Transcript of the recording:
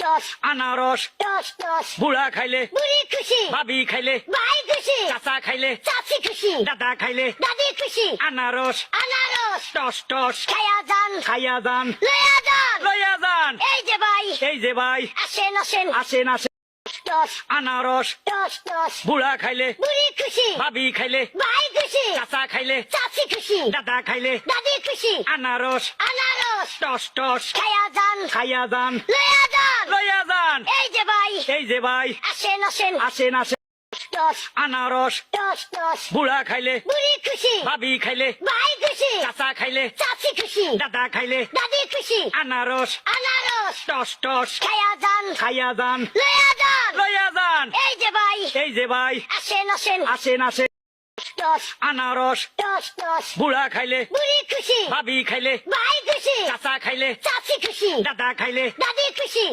toss আনারস toss toss বুড়া খাইলে বুড়ি খুশি ভাবি খাইলে ভাই খুশি চাচা খাইলে চাচি খুশি দাদা খাইলে দাদি খুশি আনারস আনারস টস টস খায়া যান খাইয়া যান লয়া যান লইয়া যান এই যে ভাই এই যে ভাই আসেন আসেন আসেন আসেন টস আনারস টস টস বুড়া খাইলে বুড়ি খুশি ভাবি খাইলে ভাই খুশি চাচা খাইলে চাচি খুশি দাদা খাইলে দাদি খুশি আনারস আনারস টস টস খায়া যান খাইয়া যান লয়া যান লইয়া যান এই যে ভাই এই যে ভাই আসেন আসেন আসেন আসেন টস আনারস টস টস বুড়া খাইলে বুড়ি খুশি ভাবি খাইলে ভাই খুশি চাচা খাইলে চাচি খুশি দাদা খাইলে দাদি খুশি আনারস আনারস টস টস খায়া যান খাইয়া যান লয়া যান লইয়া যান এই যে ভাই এই যে ভাই আসেন আসেন আসেন আসেন টস আনারস টস টস বুড়া খাইলে বুড়ি খুশি ভাবি খাইলে ভাই খুশি চাচা খাইলে চাচি খুশি দাদা খাইলে দাদি খুশি